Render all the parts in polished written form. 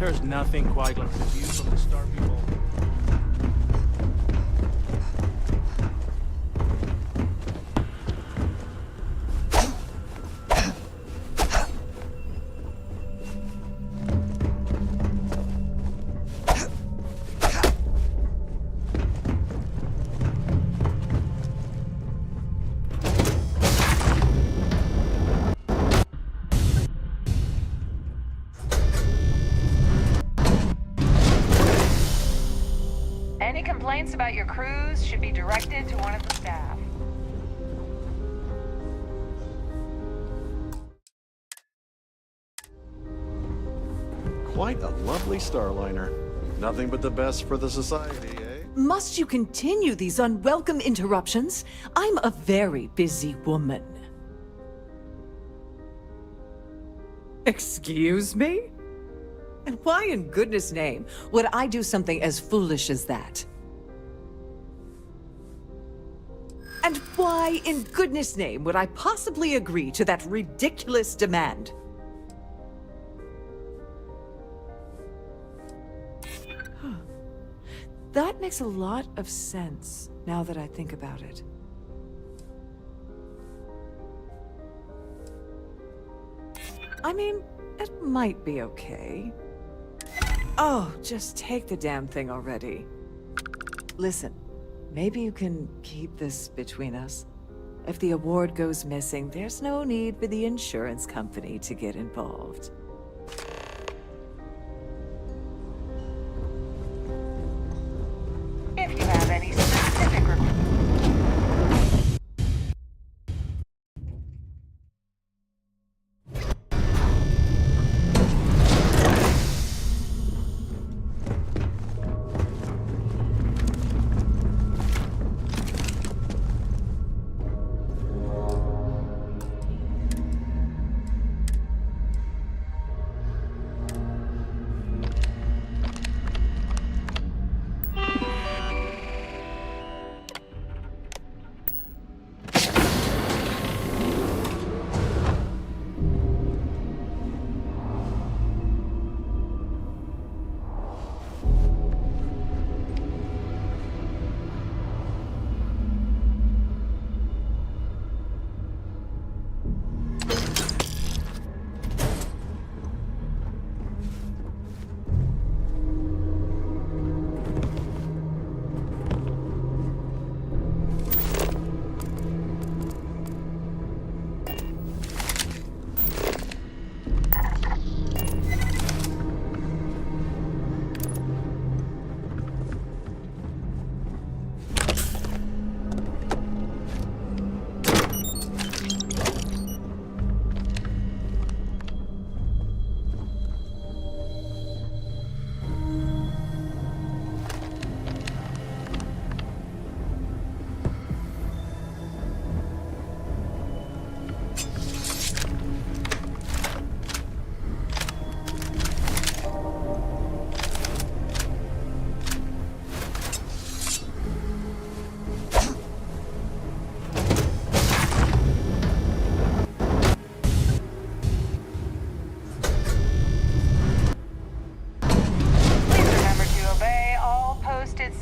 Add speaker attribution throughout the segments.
Speaker 1: There's nothing quite like the view from the Starfield.
Speaker 2: Any complaints about your cruise should be directed to one of the staff.
Speaker 3: Quite a lovely starliner. Nothing but the best for the society, eh?
Speaker 4: Must you continue these unwelcome interruptions? I'm a very busy woman. Excuse me? And why in goodness name would I do something as foolish as that? And why in goodness name would I possibly agree to that ridiculous demand? That makes a lot of sense, now that I think about it. I mean, it might be okay. Oh, just take the damn thing already. Listen, maybe you can keep this between us. If the award goes missing, there's no need for the insurance company to get involved.
Speaker 2: If you have any specific requests.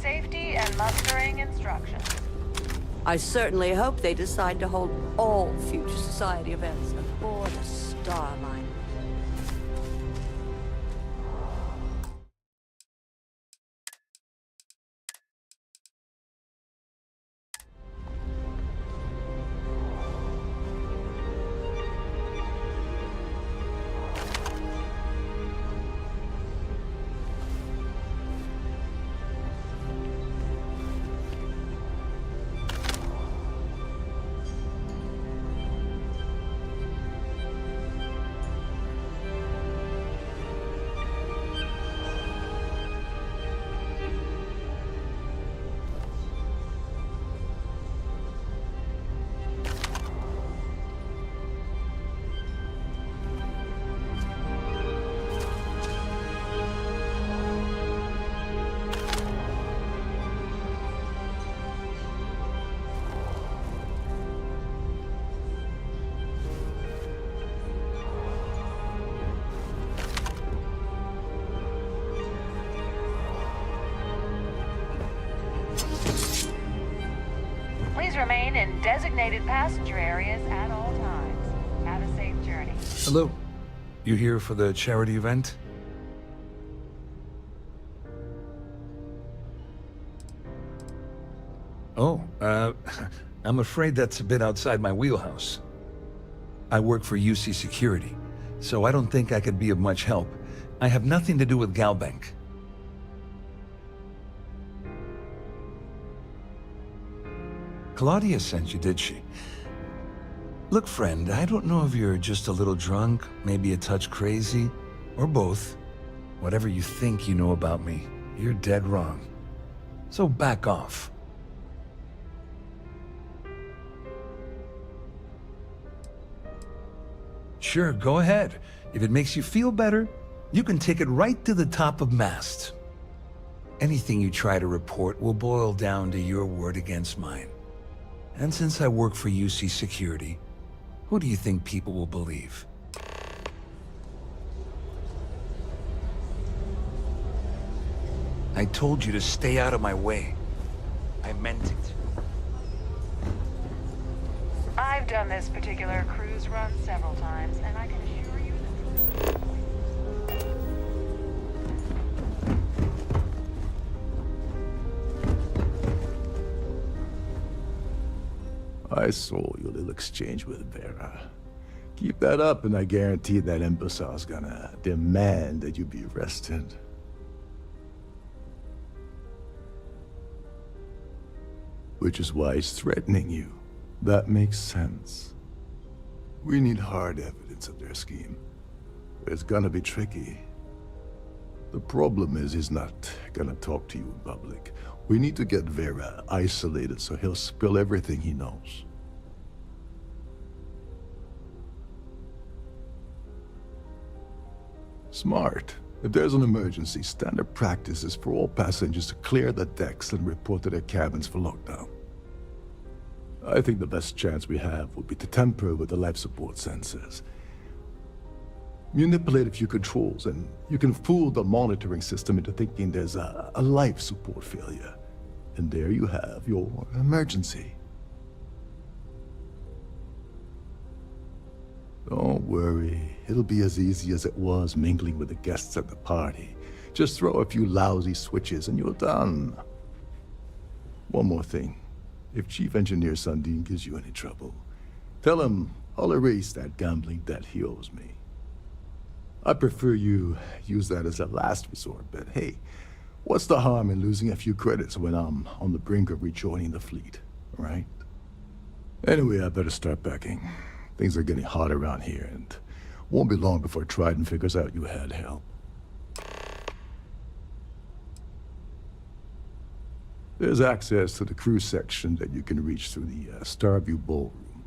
Speaker 2: Safety and mustering instructions.
Speaker 5: I certainly hope they decide to hold all future society events aboard a Starliner.
Speaker 2: designated passenger areas at all times. Have a safe journey.
Speaker 6: Hello. You here for the charity event? Oh, I'm afraid that's a bit outside my wheelhouse. I work for UC Security, so I don't think I could be of much help. I have nothing to do with Galbank. Claudia sent you, did she? Look, friend, I don't know if you're just a little drunk, maybe a touch crazy, or both. Whatever you think you know about me, you're dead wrong. So back off. Sure, go ahead. If it makes you feel better, you can take it right to the top of mast. Anything you try to report will boil down to your word against mine. And since I work for UC Security, who do you think people will believe? I told you to stay out of my way. I meant it.
Speaker 2: I've done this particular cruise run several times, and I can assure you that...
Speaker 7: I saw your little exchange with Vera. Keep that up, and I guarantee that imbecile's gonna demand that you be arrested. Which is why he's threatening you. That makes sense. We need hard evidence of their scheme. It's gonna be tricky. The problem is he's not gonna talk to you in public. We need to get Vera isolated so he'll spill everything he knows. Smart. If there's an emergency, standard practice is for all passengers to clear the decks and report to their cabins for lockdown. I think the best chance we have would be to tamper with the life support sensors. Manipulate a few controls, and you can fool the monitoring system into thinking there's a life support failure. And there you have your emergency. Don't worry, it'll be as easy as it was mingling with the guests at the party. Just throw a few lousy switches and you're done. One more thing. If Chief Engineer Sundin gives you any trouble, tell him I'll erase that gambling debt he owes me. I prefer you use that as a last resort, but hey, what's the harm in losing a few credits when I'm on the brink of rejoining the fleet, right? Anyway, I better start packing. Things are getting hot around here, and won't be long before Trident figures out you had help. There's access to the crew section that you can reach through the Starfield ballroom.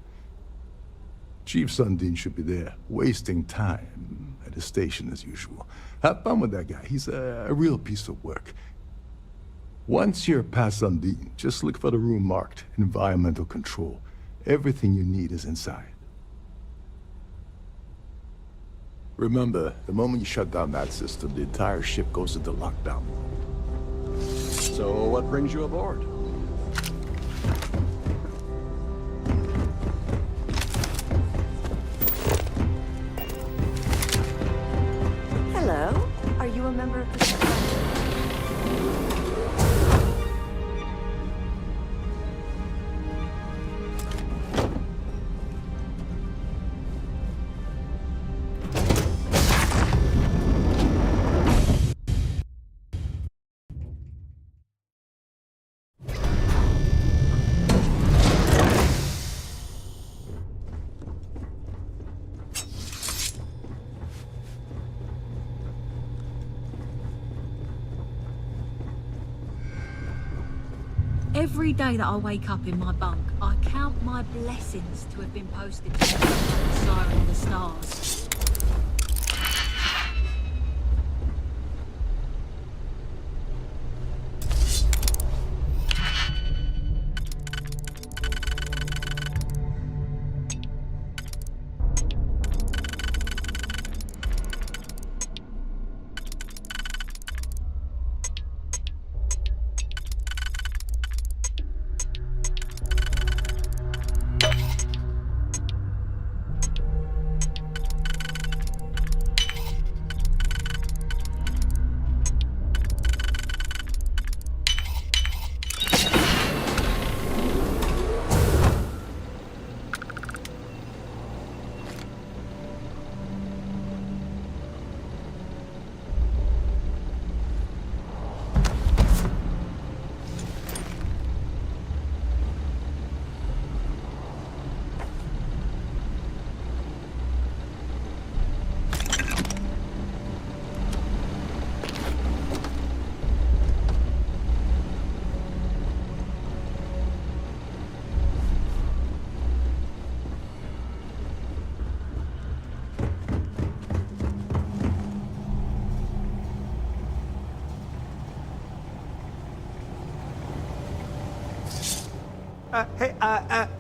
Speaker 7: Chief Sundin should be there, wasting time at his station as usual. Have fun with that guy. He's a real piece of work. Once you're past Sundin, just look for the room marked Environmental Control. Everything you need is inside. Remember, the moment you shut down that system, the entire ship goes into lockdown mode.
Speaker 3: So what brings you aboard?
Speaker 5: Hello? Are you a member of the...
Speaker 8: Every day that I wake up in my bunk, I count my blessings to have been posted to the siren of the stars.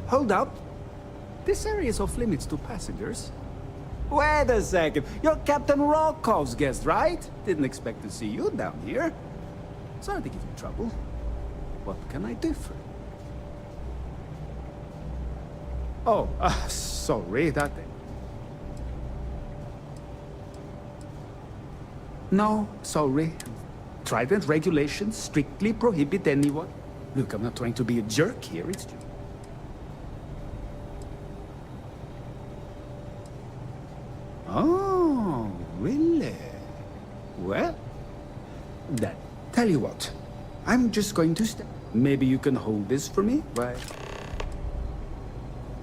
Speaker 9: Hold up. This area is off limits to passengers. Wait a second. You're Captain Rockov's guest, right? Didn't expect to see you down here. Sorry to give you trouble. What can I do for you? Oh, sorry, that... No, sorry. Trident regulations strictly prohibit anyone. Look, I'm not trying to be a jerk here, it's just... Oh, really? Well, then, tell you what. I'm just going to stay. Maybe you can hold this for me, right?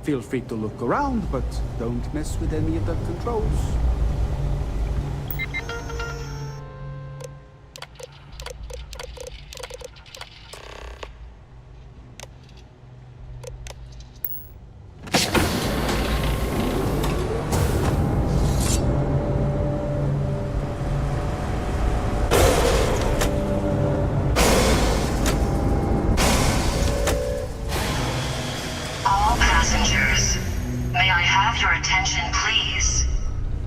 Speaker 9: Feel free to look around, but don't mess with any of the controls.
Speaker 2: All passengers, may I have your attention, please?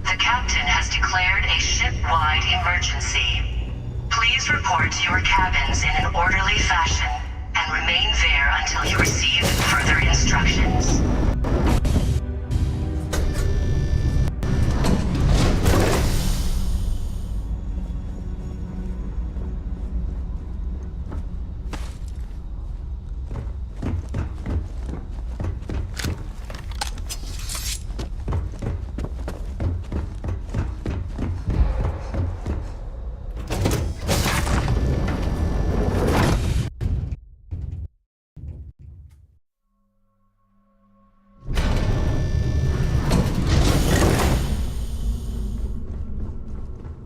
Speaker 2: The captain has declared a ship-wide emergency. Please report to your cabins in an orderly fashion and remain there until you receive further instructions.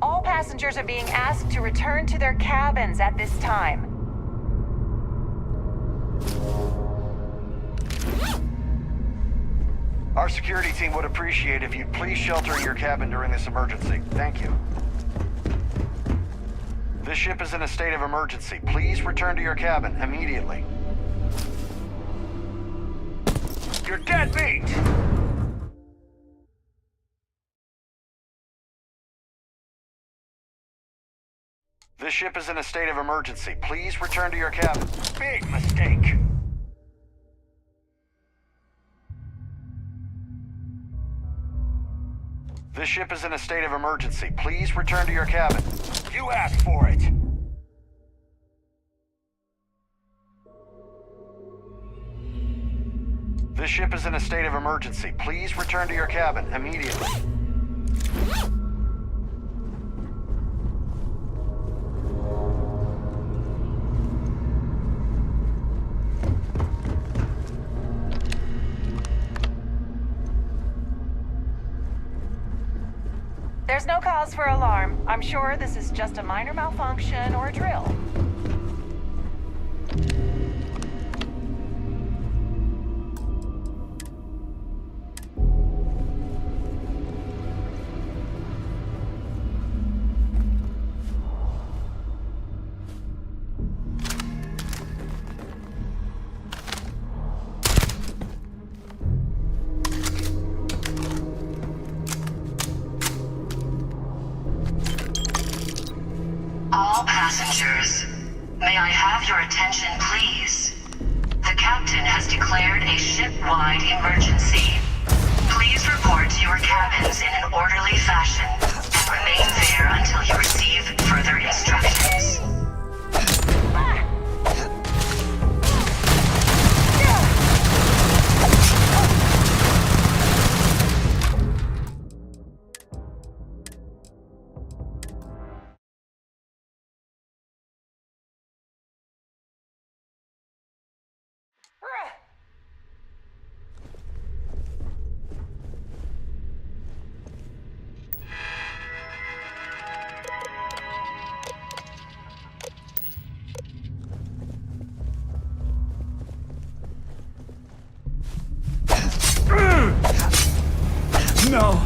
Speaker 2: All passengers are being asked to return to their cabins at this time.
Speaker 10: Our security team would appreciate if you'd please shelter in your cabin during this emergency. Thank you. This ship is in a state of emergency. Please return to your cabin immediately. You're dead meat! This ship is in a state of emergency. Please return to your cabin. Big mistake. This ship is in a state of emergency. Please return to your cabin. You asked for it. This ship is in a state of emergency. Please return to your cabin immediately.
Speaker 2: There's no cause for alarm. I'm sure this is just a minor malfunction or a drill. All passengers, may I have your attention, please? The captain has declared a ship-wide emergency. Please report to your cabins in an orderly fashion and remain there until you receive further instructions.
Speaker 9: No!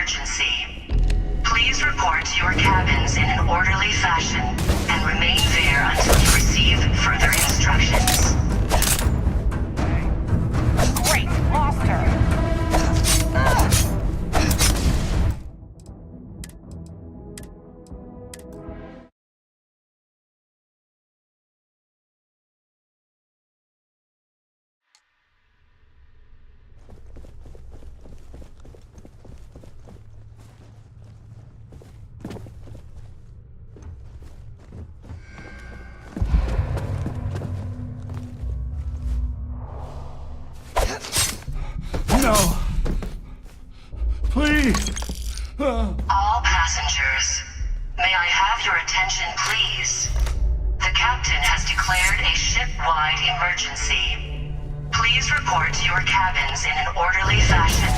Speaker 2: emergency. Please report to your cabins in an orderly fashion and remain there until you receive further instructions.
Speaker 11: Great, lost her.
Speaker 6: No! Please!
Speaker 2: All passengers, may I have your attention, please? The captain has declared a ship-wide emergency. Please report to your cabins in an orderly fashion.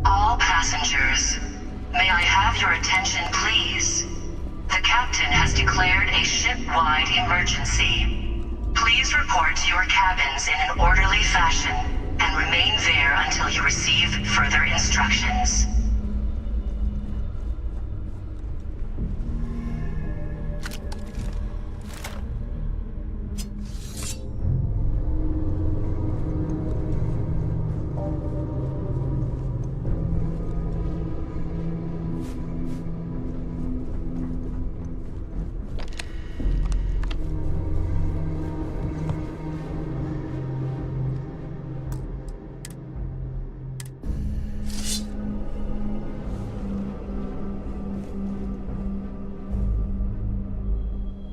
Speaker 2: All passengers, may I have your attention, please? The captain has declared a ship-wide emergency. Please report to your cabins in an orderly fashion and remain there until you receive further instructions.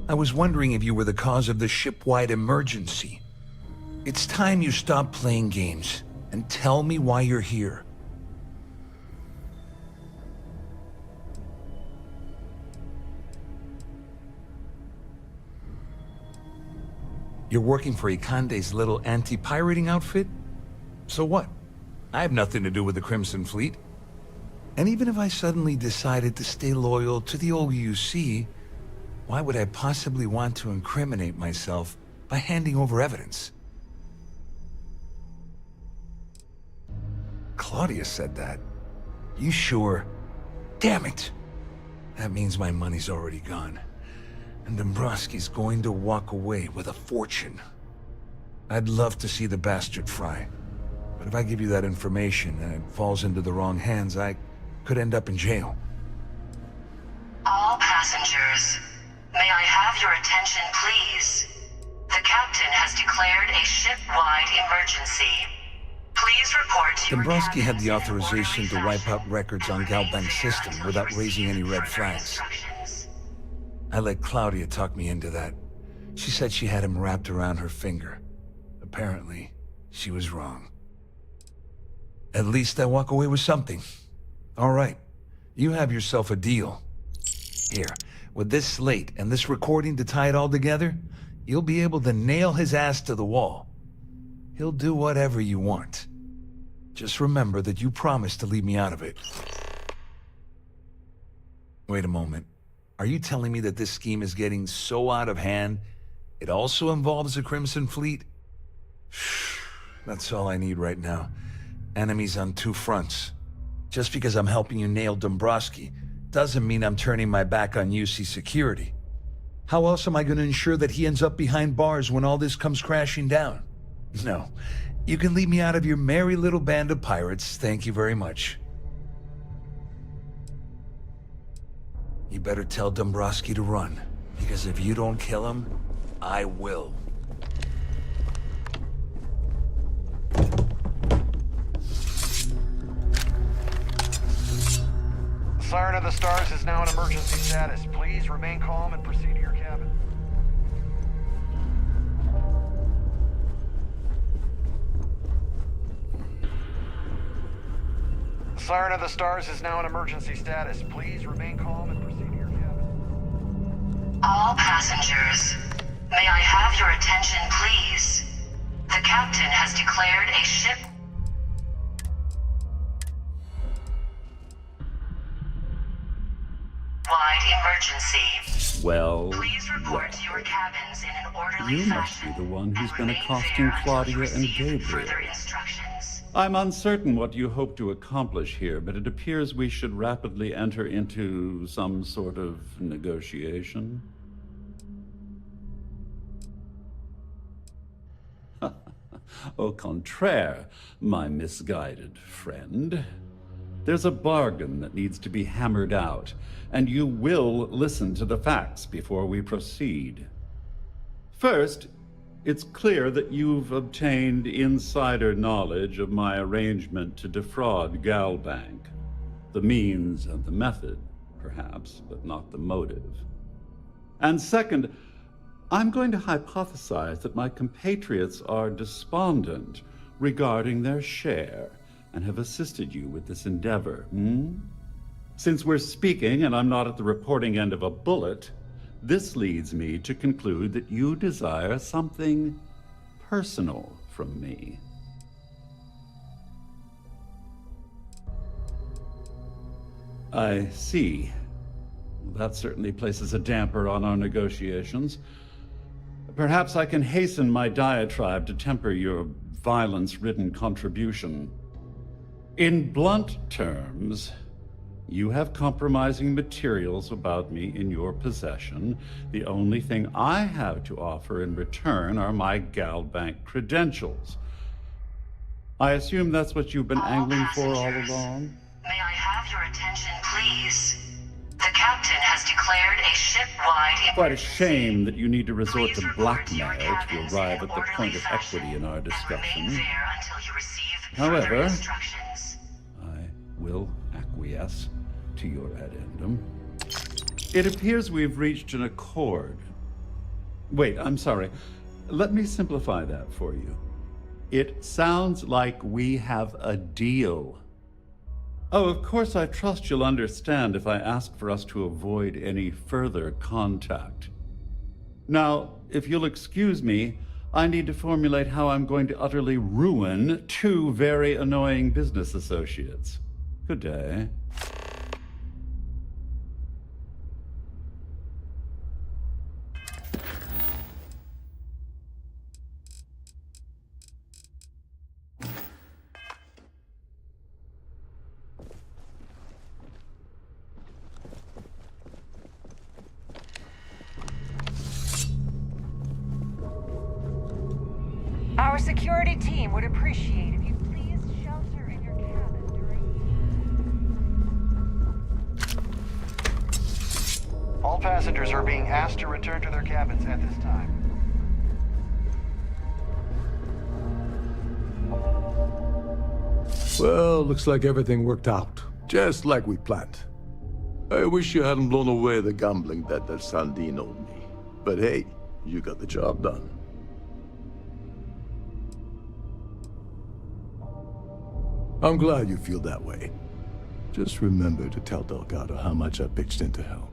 Speaker 6: I was wondering if you were the cause of the ship-wide emergency. It's time you stop playing games and tell me why you're here. You're working for Ikande's little anti-pirating outfit? So what? I have nothing to do with the Crimson Fleet. And even if I suddenly decided to stay loyal to the old UC, why would I possibly want to incriminate myself by handing over evidence? Claudia said that. You sure? Damn it! That means my money's already gone. And Dombrowski's going to walk away with a fortune. I'd love to see the bastard fry. But if I give you that information and it falls into the wrong hands, I could end up in jail.
Speaker 2: All passengers, may I have your attention, please? The captain has declared a ship-wide emergency. Please report to your
Speaker 6: Dombrowski had
Speaker 2: cabins
Speaker 6: the
Speaker 2: in an
Speaker 6: authorization
Speaker 2: orderly
Speaker 6: to wipe
Speaker 2: fashion
Speaker 6: out records
Speaker 2: and
Speaker 6: on
Speaker 2: remain
Speaker 6: Galbank's
Speaker 2: there
Speaker 6: system
Speaker 2: until
Speaker 6: without
Speaker 2: you
Speaker 6: raising any
Speaker 2: receive
Speaker 6: red
Speaker 2: further
Speaker 6: flags.
Speaker 2: instructions.
Speaker 6: I let Claudia talk me into that. She said she had him wrapped around her finger. Apparently, she was wrong. At least I walk away with something. All right, you have yourself a deal. Here, with this slate and this recording to tie it all together, you'll be able to nail his ass to the wall. He'll do whatever you want. Just remember that you promised to leave me out of it. Wait a moment. Are you telling me that this scheme is getting so out of hand, it also involves the Crimson Fleet? That's all I need right now. Enemies on two fronts. Just because I'm helping you nail Dombrowski doesn't mean I'm turning my back on UC security. How else am I going to ensure that he ends up behind bars when all this comes crashing down? No. You can leave me out of your merry little band of pirates, thank you very much. You better tell Dombrowski to run, because if you don't kill him, I will.
Speaker 10: Siren of the Stars is now in emergency status. Please remain calm and proceed to your cabin. Siren of the Stars is now in emergency status. Please remain calm and proceed to your cabin.
Speaker 2: All passengers, may I have your attention, please? The captain has declared a ship... wide emergency.
Speaker 12: Well,
Speaker 2: Please report to your cabins in an orderly
Speaker 12: you must
Speaker 2: fashion.
Speaker 12: be the one who's
Speaker 2: and
Speaker 12: been
Speaker 2: remain
Speaker 12: accosting
Speaker 2: there until
Speaker 12: Claudia
Speaker 2: you
Speaker 12: and
Speaker 2: receive
Speaker 12: Gabriel.
Speaker 2: further instructions.
Speaker 12: I'm uncertain what you hope to accomplish here, but it appears we should rapidly enter into some sort of negotiation. Au contraire, my misguided friend. There's a bargain that needs to be hammered out, and you will listen to the facts before we proceed. First, it's clear that you've obtained insider knowledge of my arrangement to defraud Galbank. The means and the method, perhaps, but not the motive. And second, I'm going to hypothesize that my compatriots are despondent regarding their share and have assisted you with this endeavor, Since we're speaking and I'm not at the reporting end of a bullet, this leads me to conclude that you desire something personal from me. I see. That certainly places a damper on our negotiations. Perhaps I can hasten my diatribe to temper your violence-ridden contribution. In blunt terms, you have compromising materials about me in your possession. The only thing I have to offer in return are my Galbank credentials. I assume that's what you've been angling for all along?
Speaker 2: May I have your attention, please? The captain has declared a ship-wide...
Speaker 12: Quite a shame that you need to resort to blackmail to arrive at the point of equity in our discussion. However, I will acquiesce to your addendum. It appears we've reached an accord. Wait, I'm sorry. Let me simplify that for you. It sounds like we have a deal. Oh, of course, I trust you'll understand if I ask for us to avoid any further contact. Now, if you'll excuse me, I need to formulate how I'm going to utterly ruin two very annoying business associates. Good day.
Speaker 11: Our security team would appreciate if you please shelter in your cabin during...
Speaker 10: All passengers are being asked to return to their cabins at this time.
Speaker 7: Well, looks like everything worked out, just like we planned. I wish you hadn't blown away the gambling debt that Sandine owed me. But hey, you got the job done. I'm glad you feel that way. Just remember to tell Delgado how much I pitched in to help.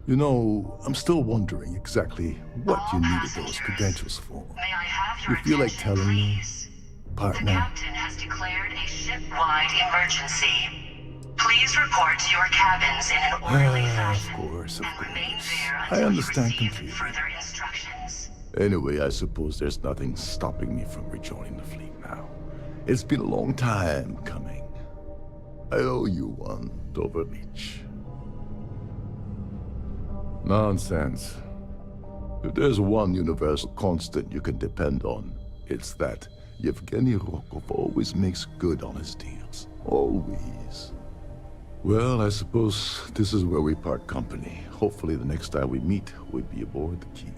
Speaker 7: You know, I'm still wondering exactly what you needed those credentials for.
Speaker 2: May I have your
Speaker 7: You feel like
Speaker 2: attention,
Speaker 7: telling me,
Speaker 2: please? The
Speaker 7: partner?
Speaker 2: captain has declared a ship-wide emergency. Please report to your cabins in an orderly fashion.
Speaker 7: Of course.
Speaker 2: And remain there
Speaker 7: I
Speaker 2: until
Speaker 7: understand
Speaker 2: you receive
Speaker 7: completely.
Speaker 2: further instructions.
Speaker 7: Anyway, I suppose there's nothing stopping me from rejoining the fleet now. It's been a long time coming. I owe you one, Doverleach. Nonsense. If there's one universal constant you can depend on, it's that Yevgeny Rokov always makes good on his deals. Always. Well, I suppose this is where we part company. Hopefully the next time we meet, we'll be aboard the Key.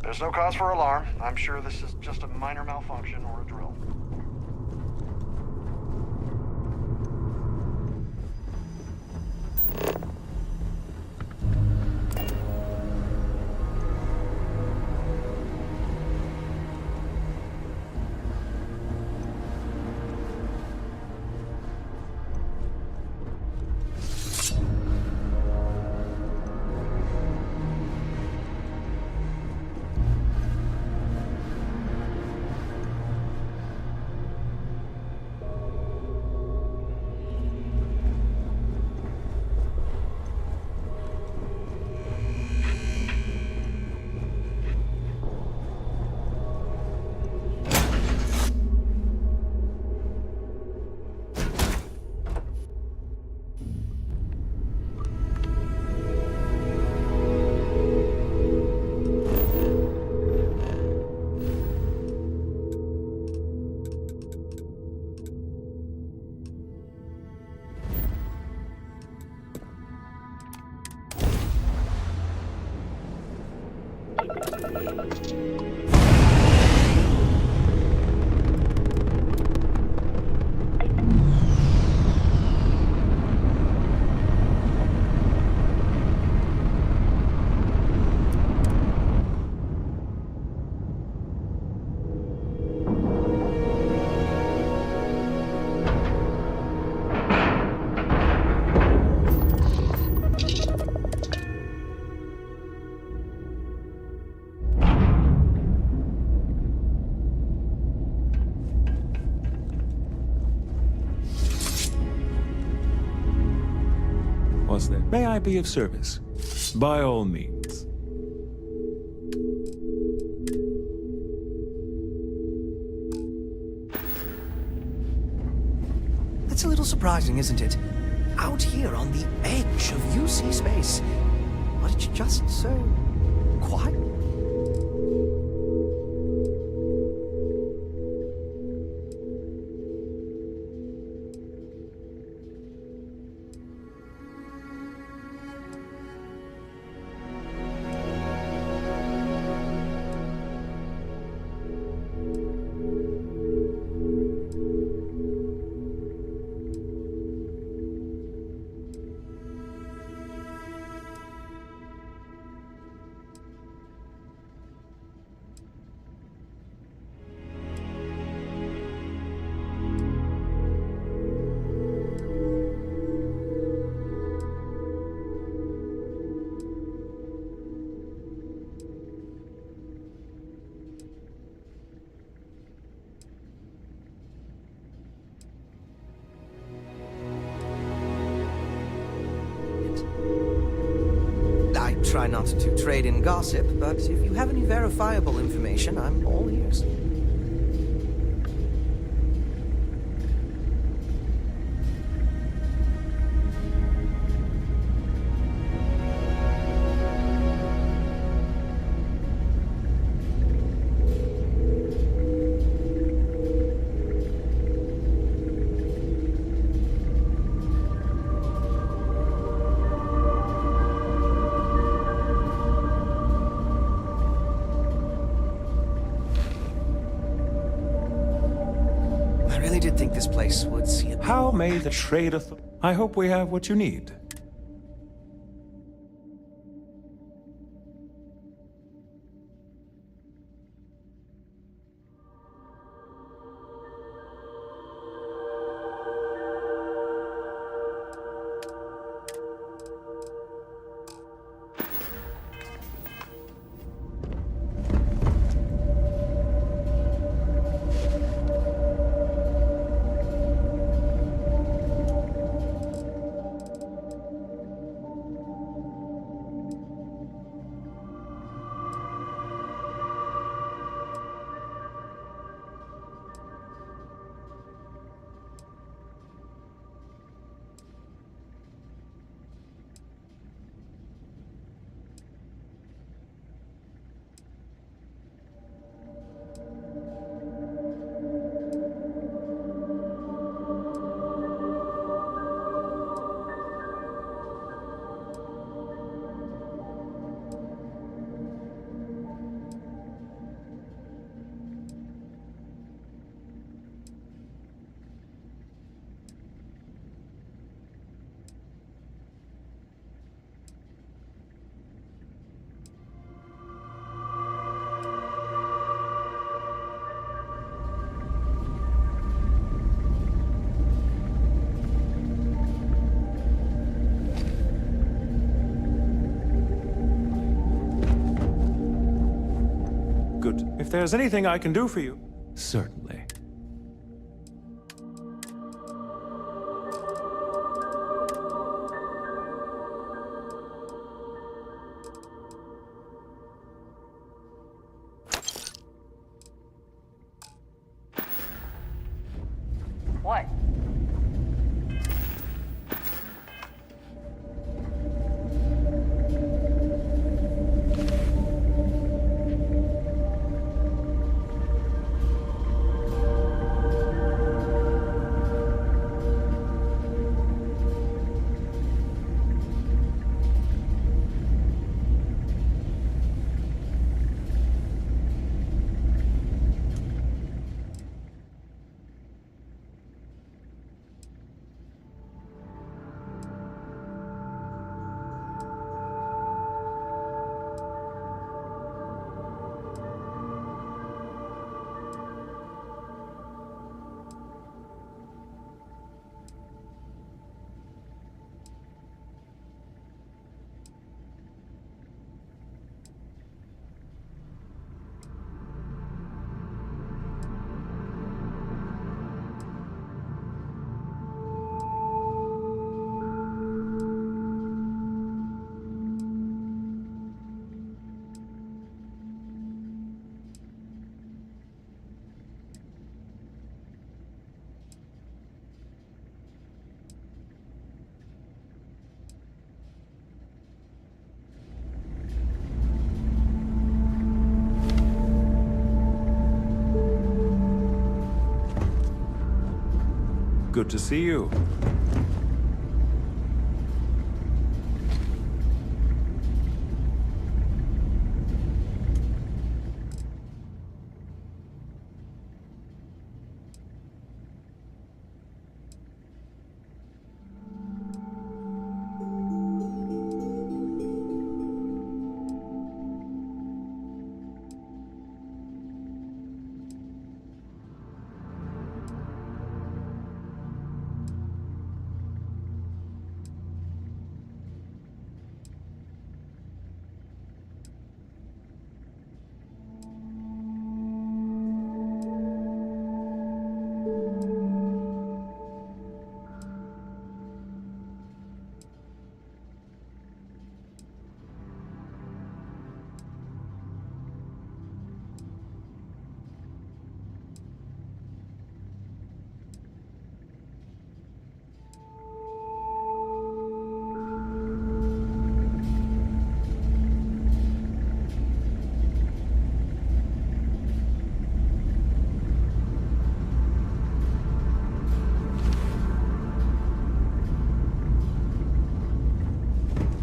Speaker 10: There's no cause for alarm. I'm sure this is just a minor malfunction or a drill.
Speaker 13: Was there? May I be of service? By all means.
Speaker 14: That's a little surprising, isn't it? Out here on the edge of UC space. But it's just so quiet. I try not to trade in gossip, but if you have any verifiable information, I'm all ears. I did think this place would see it.
Speaker 13: How may the trade I hope we have what you need. Good. If there's anything I can do for you, certainly.
Speaker 11: What?
Speaker 13: good to see you.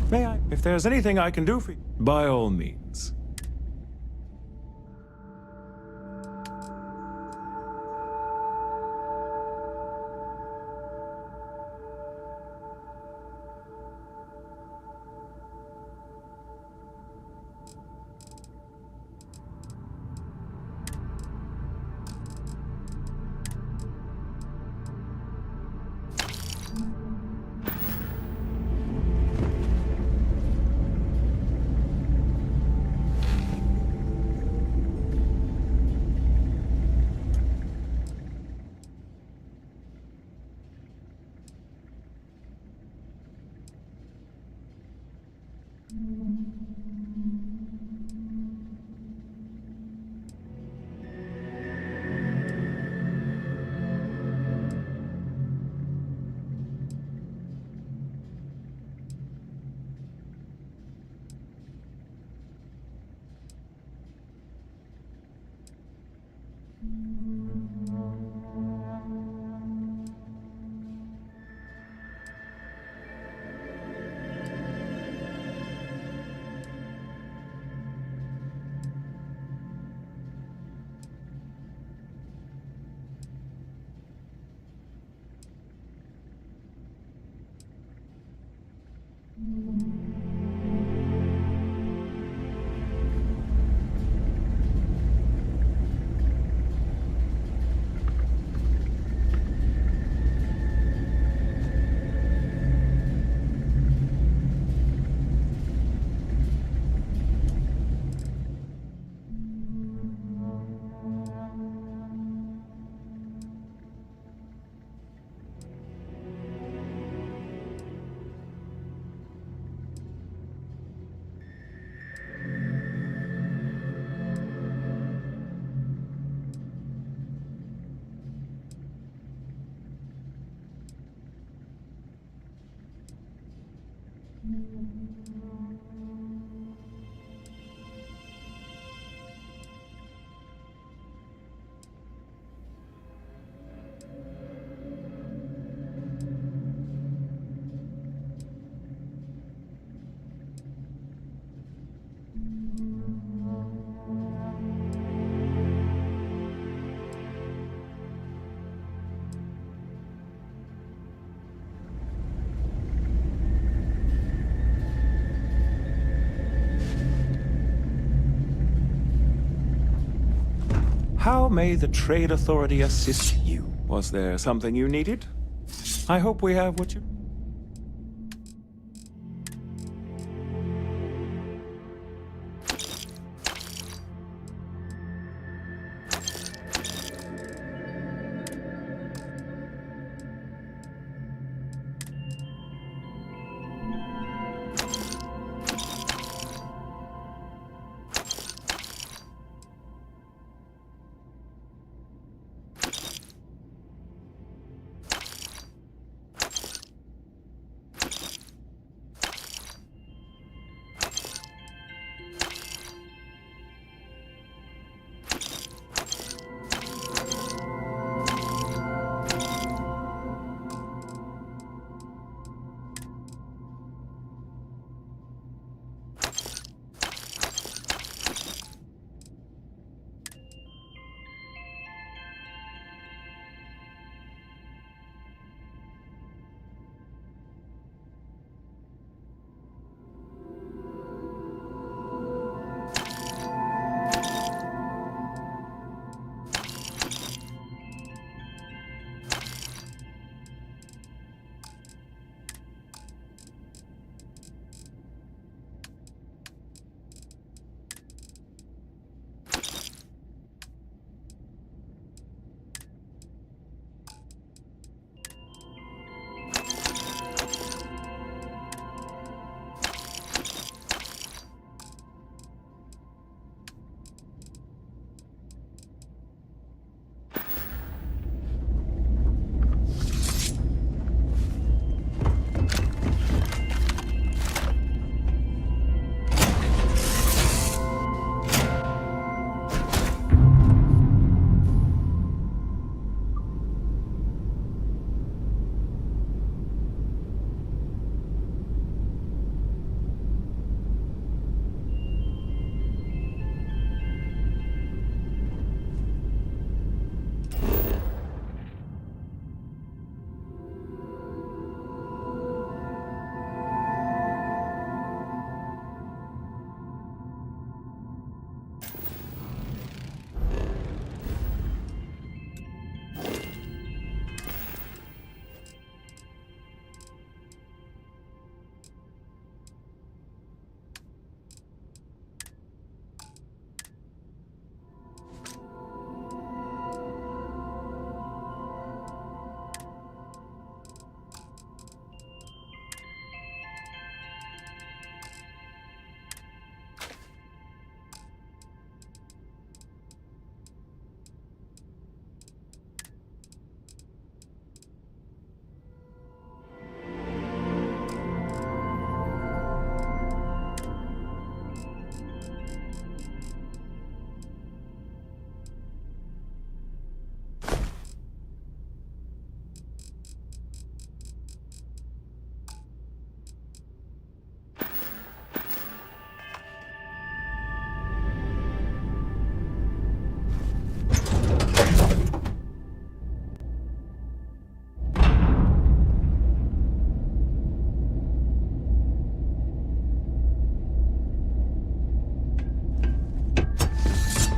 Speaker 13: May I? If there's anything I can do for you, by all means. How may the Trade Authority assist you? Was there something you needed? I hope we have what you...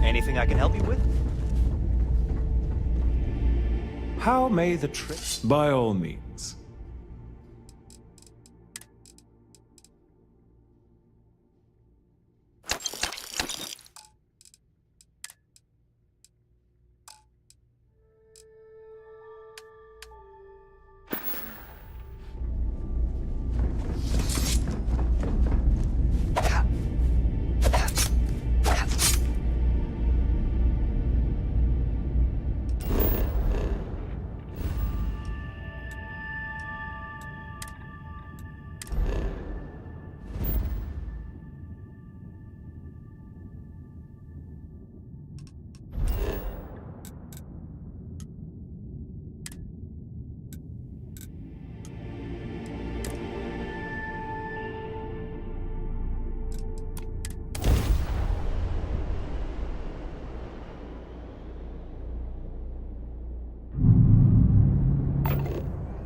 Speaker 14: Anything I can help you with?
Speaker 13: How may the trip? By all means.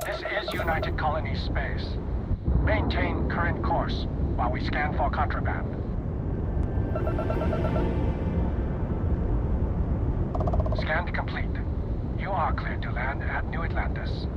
Speaker 15: This is United Colony Space. Maintain current course while we scan for contraband. Scan complete. You are cleared to land at New Atlantis.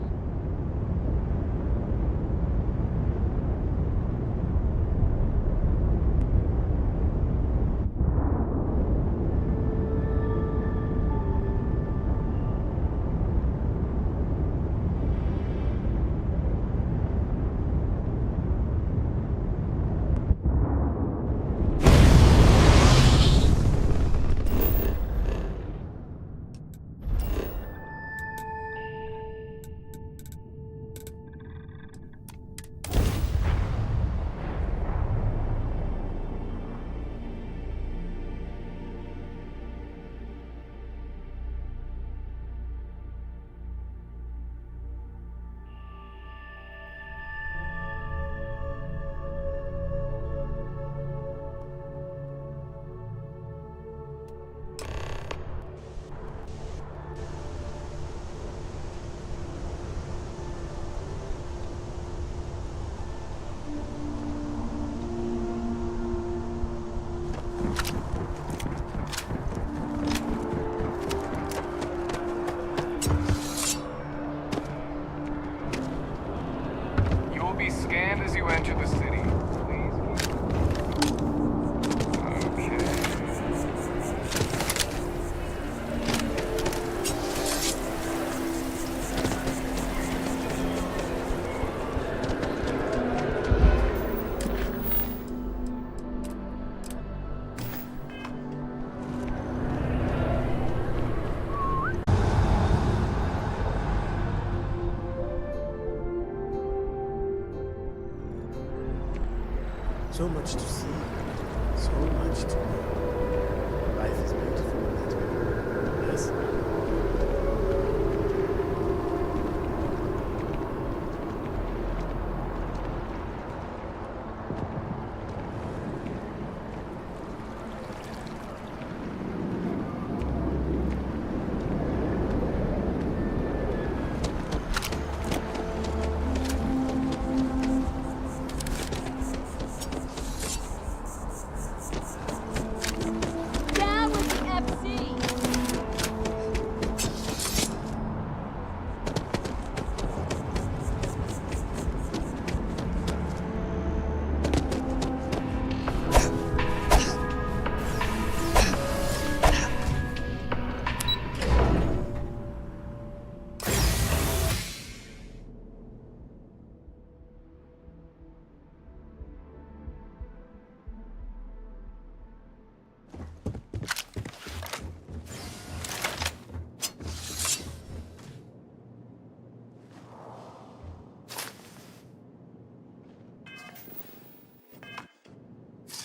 Speaker 16: Scanned as you enter the city.
Speaker 17: So much to see, so much to know. Life is beautiful, Leto. Yes?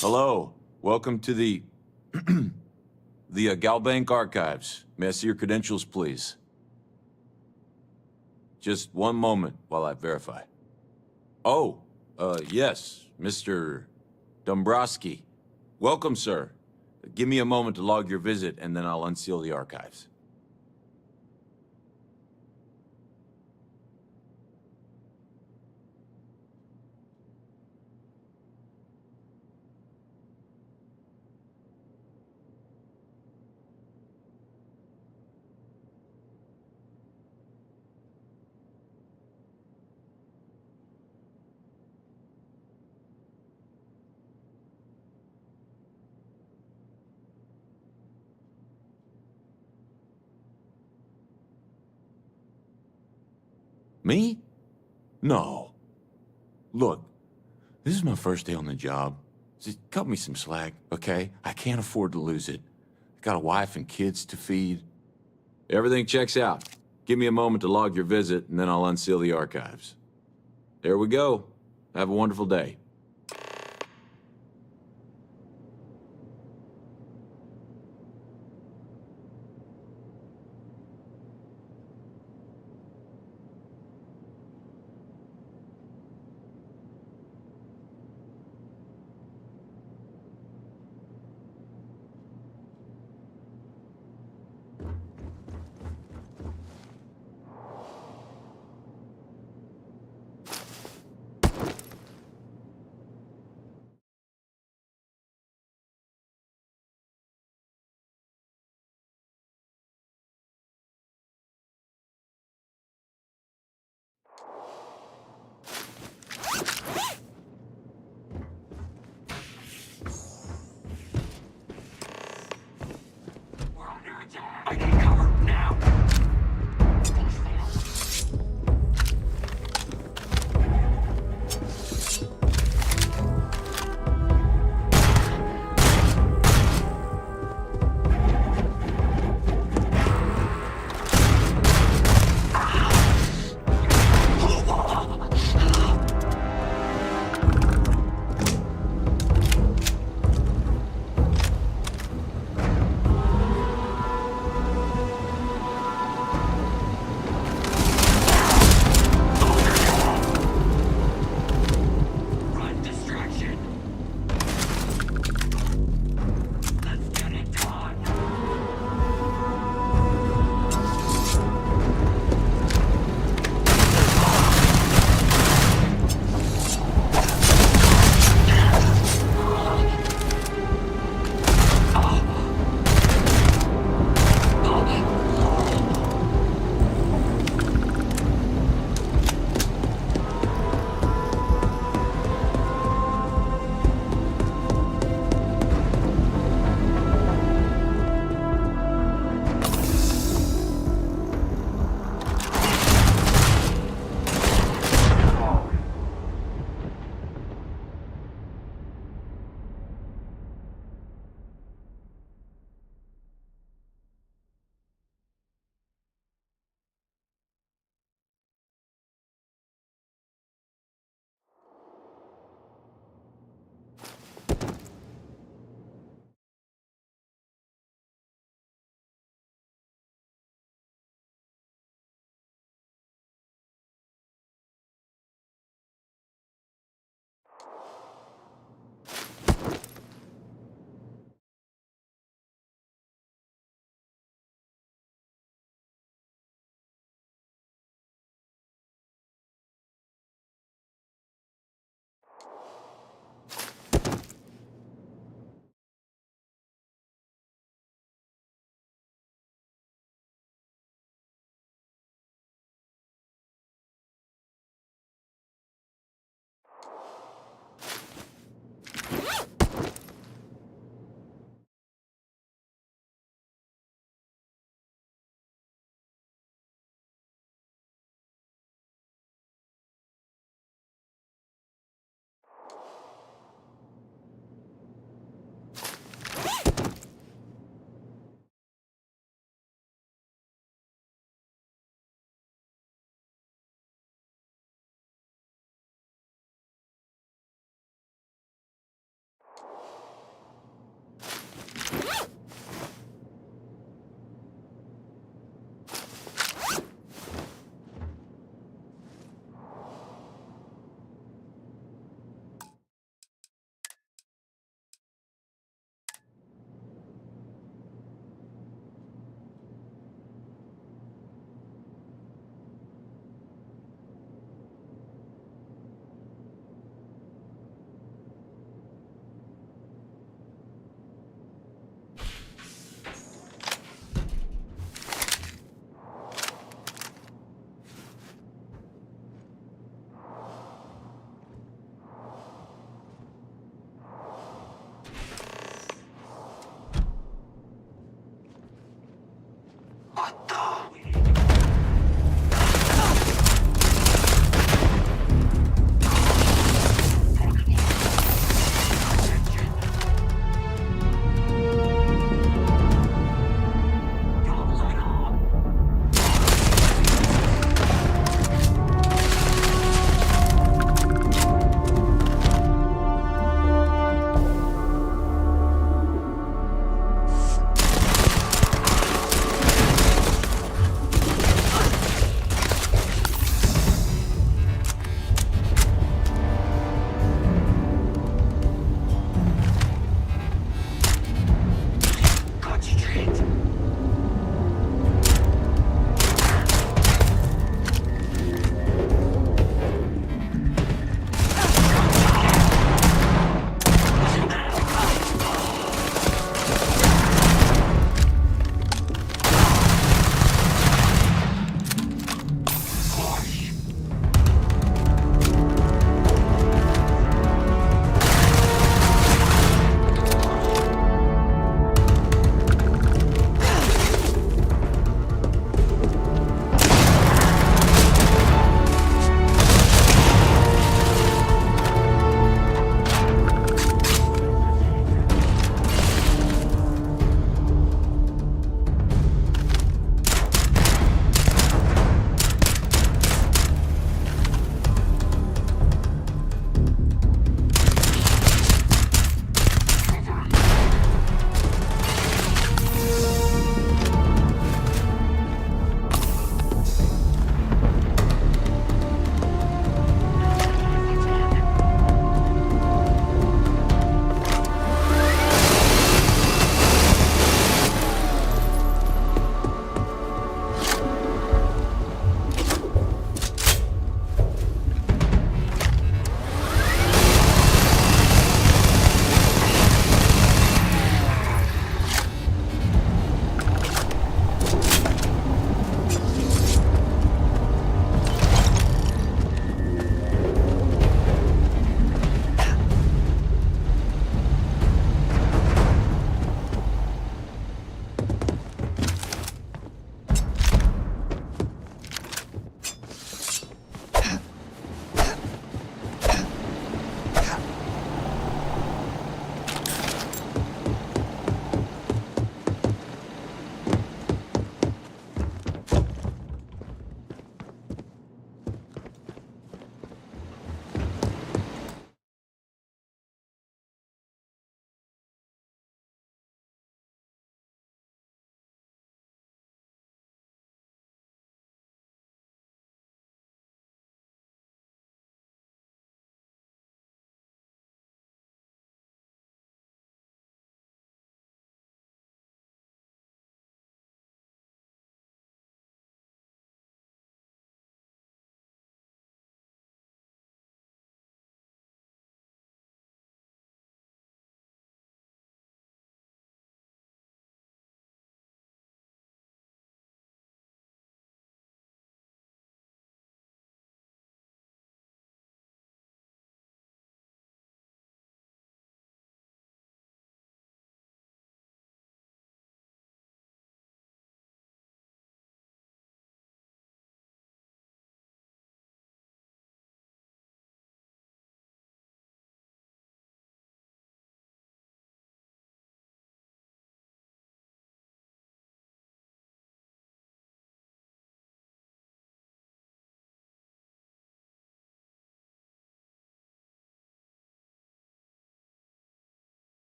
Speaker 18: Hello. Welcome to the Galbank Archives. May I see your credentials, please? Just one moment while I verify. Oh, yes, Mr. Dombrowski. Welcome, sir. Give me a moment to log your visit, and then I'll unseal the archives. Me? No. Look, this is my first day on the job. Just cut me some slack, okay? I can't afford to lose it. I got a wife and kids to feed. Everything checks out. Give me a moment to log your visit, and then I'll unseal the archives. There we go. Have a wonderful day.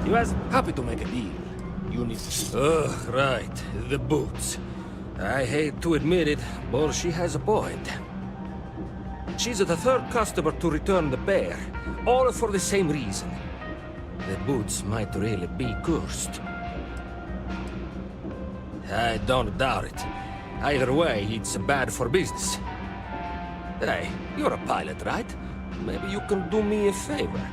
Speaker 16: He was happy to make a deal. You need... Ugh, right. The boots. I hate to admit it, but she has a point. She's the third customer to return the pair, all for the same reason. The boots might really be cursed. I don't doubt it. Either way, it's bad for business. Hey, you're a pilot, right? Maybe you can do me a favor.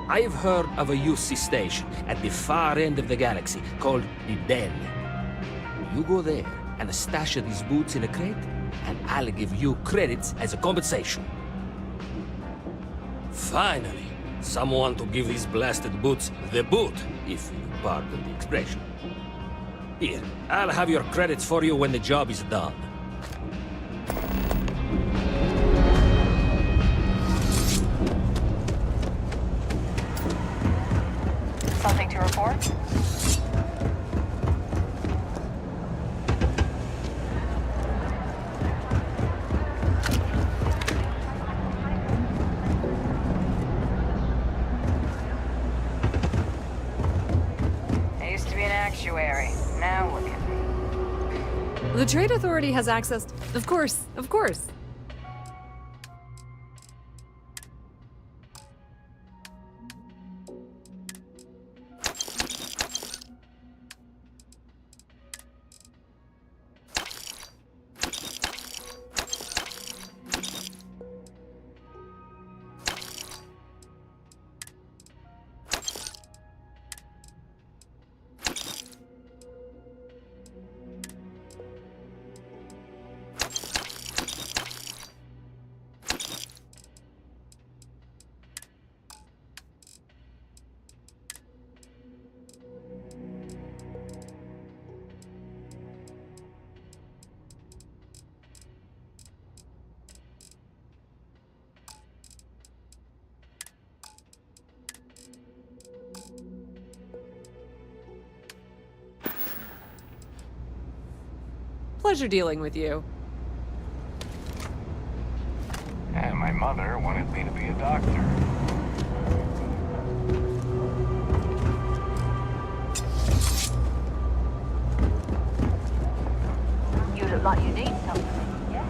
Speaker 16: I've heard of a UC station at the far end of the galaxy called the Den. You go there and stash these boots in a crate, and I'll give you credits as a compensation. Finally, someone to give these blasted boots the boot, if you pardon the expression. Here, I'll have your credits for you when the job is done.
Speaker 11: Something to report? I used to be an actuary. Now look at me.
Speaker 19: The Trade Authority has access. Of course, of course. Pleasure dealing with you.
Speaker 15: And my mother wanted me to be a doctor.
Speaker 11: You look like you need something. Yeah.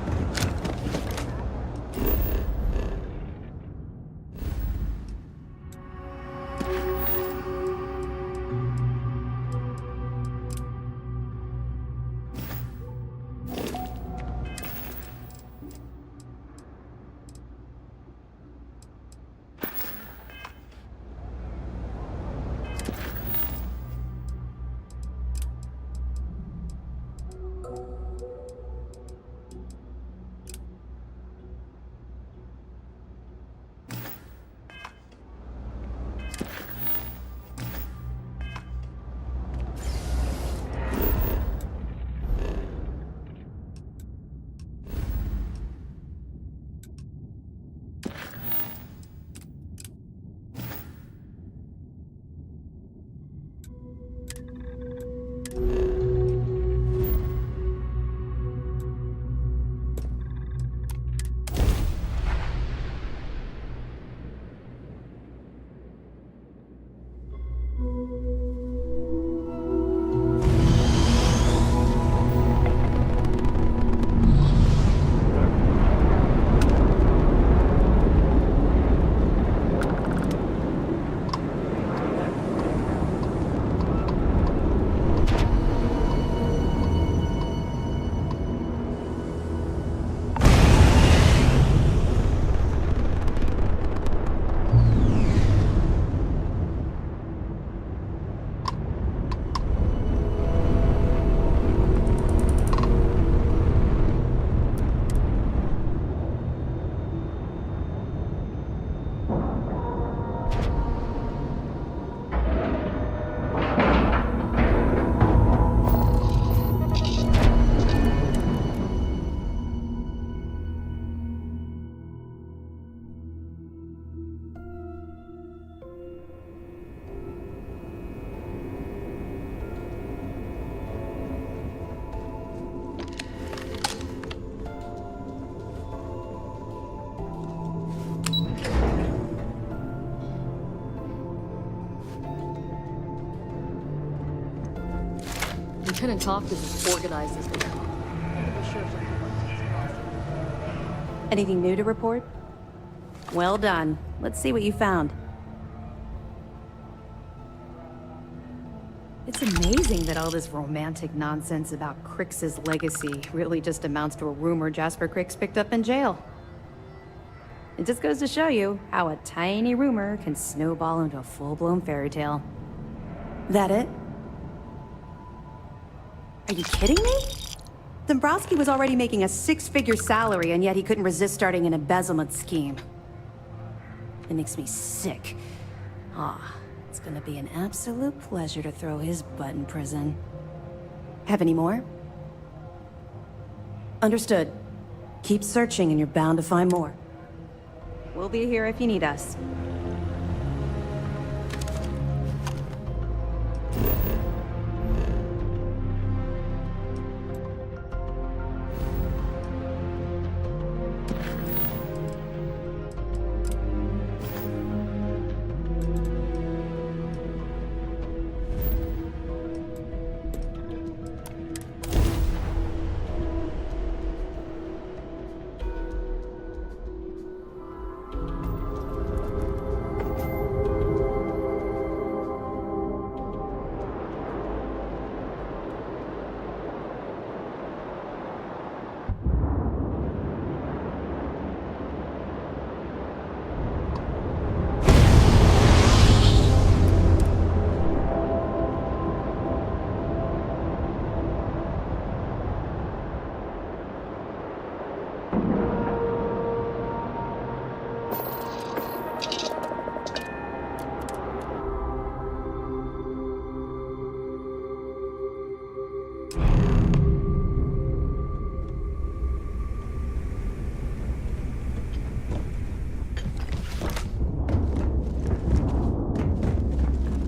Speaker 19: Lieutenant Toft is as organized as they come.
Speaker 20: Anything new to report? Well done. Let's see what you found. It's amazing that all this romantic nonsense about Crix's legacy really just amounts to a rumor Jasper Crix picked up in jail. It just goes to show you how a tiny rumor can snowball into a full-blown fairy tale. That it? Are you kidding me? Dombrowski was already making a 6-figure salary, and yet he couldn't resist starting an embezzlement scheme. It makes me sick. It's gonna be an absolute pleasure to throw his butt in prison. Have any more? Understood. Keep searching and you're bound to find more. We'll be here if you need us.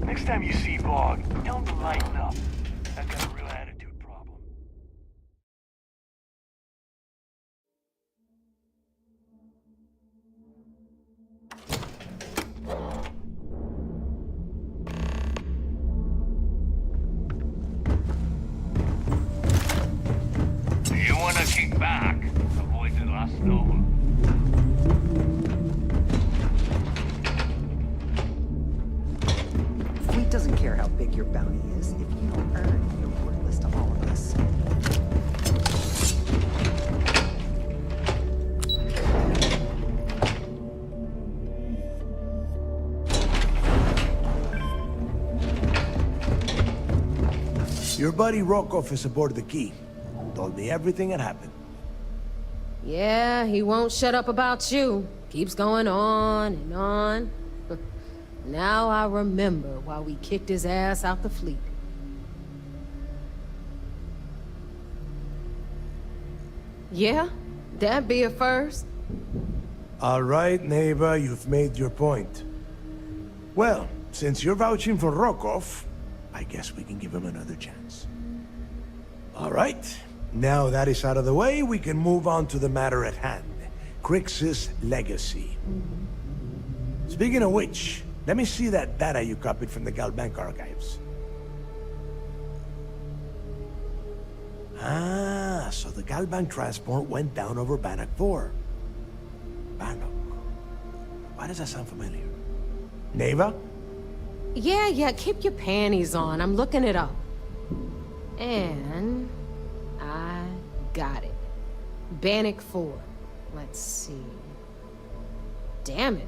Speaker 15: Next time you see Vaughn, tell him to lighten up. I've got a real attitude problem.
Speaker 21: You wanna kick back, avoid the last storm.
Speaker 14: Fleet doesn't care how big your bounty is. If you don't earn it, you're worthless to all of us.
Speaker 22: Your buddy Rokov is aboard the Key. Told me everything that happened.
Speaker 23: Yeah, he won't shut up about you. Keeps going on and on. Now I remember why we kicked his ass out the fleet. Yeah, that'd be a first.
Speaker 22: All right, neighbor, you've made your point. Well, since you're vouching for Rokov, I guess we can give him another chance. All right, now that is out of the way, we can move on to the matter at hand. Crix's legacy. Speaking of which, let me see that data you copied from the Galbank archives. So the Galbank transport went down over Bannock 4. Bannock. Why does that sound familiar? Neva?
Speaker 23: Yeah, keep your panties on. I'm looking it up. And I got it. Bannock 4. Let's see. Damn it.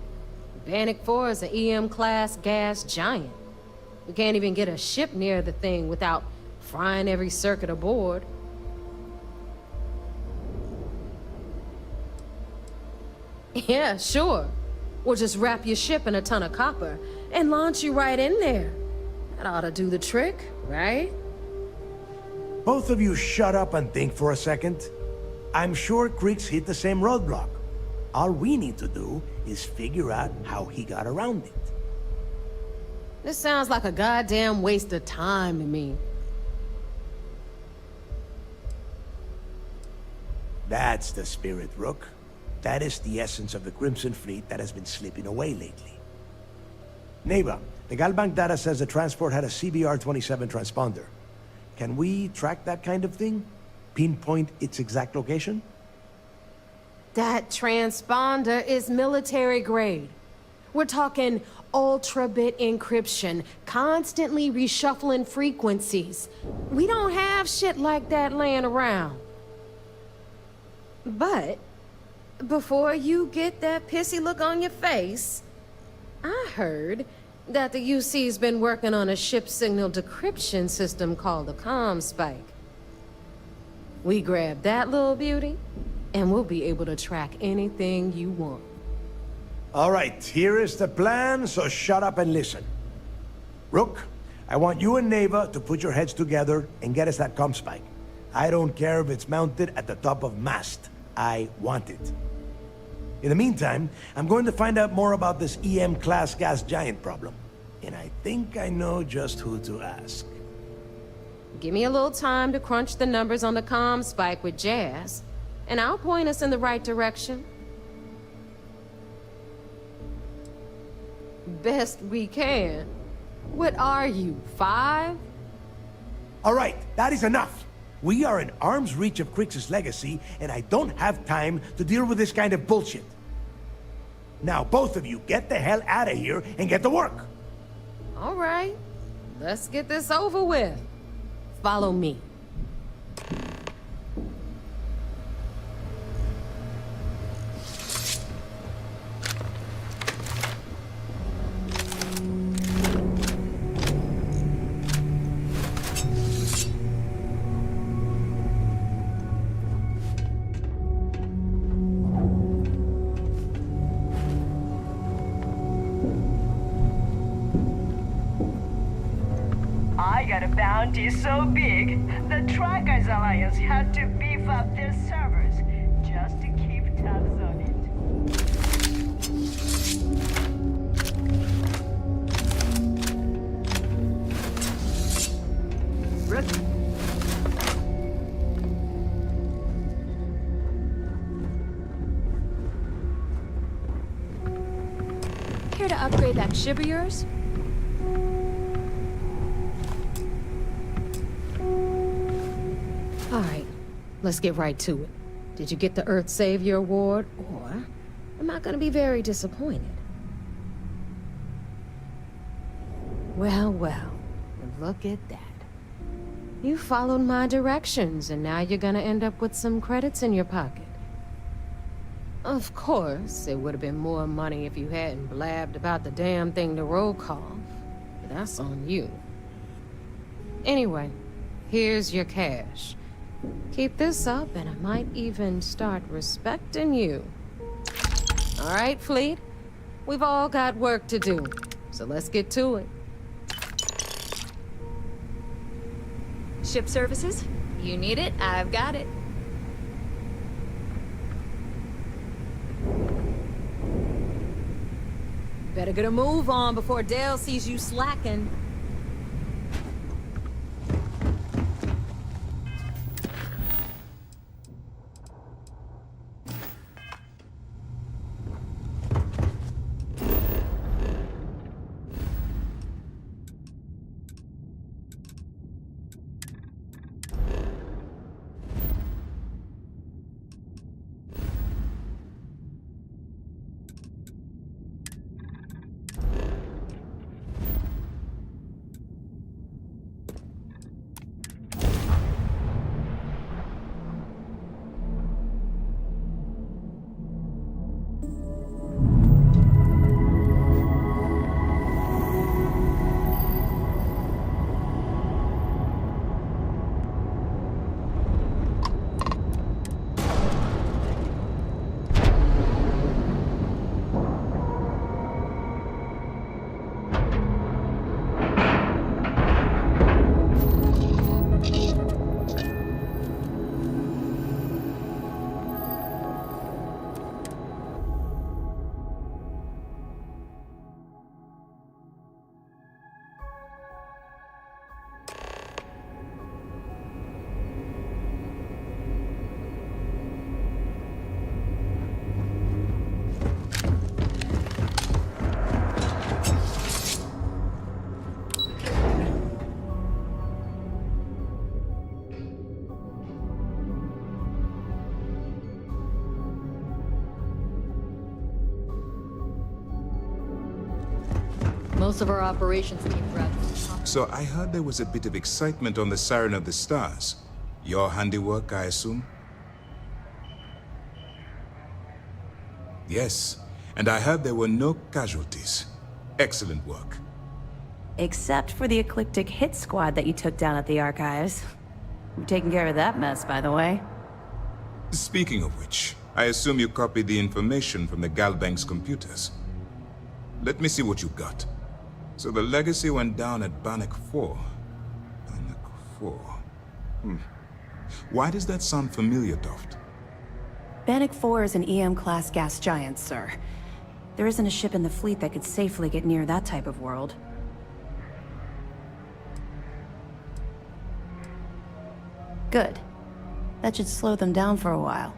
Speaker 23: Bannock 4 is an EM-class gas giant. We can't even get a ship near the thing without frying every circuit aboard. Yeah, sure. We'll just wrap your ship in a ton of copper and launch you right in there. That ought to do the trick, right?
Speaker 22: Both of you shut up and think for a second. I'm sure Crix hit the same roadblock. All we need to do is figure out how he got around it.
Speaker 23: This sounds like a goddamn waste of time to me.
Speaker 22: That's the spirit, Rook. That is the essence of the Crimson Fleet that has been slipping away lately. Neva, the Galbank data says the transport had a CBR-27 transponder. Can we track that kind of thing? Pinpoint its exact location?
Speaker 23: That transponder is military grade. We're talking ultra-bit encryption, constantly reshuffling frequencies. We don't have shit like that laying around. But before you get that pissy look on your face, I heard that the UC's been working on a ship signal decryption system called the ComSpike. We grab that little beauty, and we'll be able to track anything you want.
Speaker 22: All right, here is the plan, so shut up and listen. Rook, I want you and Neva to put your heads together and get us that ComSpike. I don't care if it's mounted at the top of mast. I want it. In the meantime, I'm going to find out more about this EM-class gas giant problem. And I think I know just who to ask.
Speaker 23: Give me a little time to crunch the numbers on the ComSpike with Jazz, and I'll point us in the right direction. Best we can. What are you, 5?
Speaker 22: All right, that is enough. We are in arm's reach of Crix's legacy, and I don't have time to deal with this kind of bullshit. Now, both of you, get the hell out of here and get to work.
Speaker 23: All right, let's get this over with. Follow me.
Speaker 11: I got a bounty so big, the Trackers Alliance had to beef up their servers just to keep tabs on it.
Speaker 1: Care to upgrade that ship of yours?
Speaker 23: All right, let's get right to it. Did you get the Earth Savior Award, or am I gonna be very disappointed? Well, well, look at that. You followed my directions, and now you're gonna end up with some credits in your pocket. Of course, it would have been more money if you hadn't blabbed about the damn thing to Rokov, but that's on you. Anyway, here's your cash. Keep this up, and I might even start respecting you. All right, Fleet? We've all got work to do, so let's get to it.
Speaker 1: Ship services? You need it, I've got it.
Speaker 8: Better get a move on before Dale sees you slacking.
Speaker 23: Most of our operations team graduates.
Speaker 3: So I heard there was a bit of excitement on the Siren of the Stars. Your handiwork, I assume? Yes, and I heard there were no casualties. Excellent work.
Speaker 20: Except for the eclectic hit squad that you took down at the archives. You've taken care of that mess, by the way.
Speaker 3: Speaking of which, I assume you copied the information from the Galbank's computers. Let me see what you got. So the legacy went down at Bannock 4. Bannock 4. Why does that sound familiar, Toft?
Speaker 20: Bannock 4 is an EM-class gas giant, sir. There isn't a ship in the fleet that could safely get near that type of world. Good. That should slow them down for a while.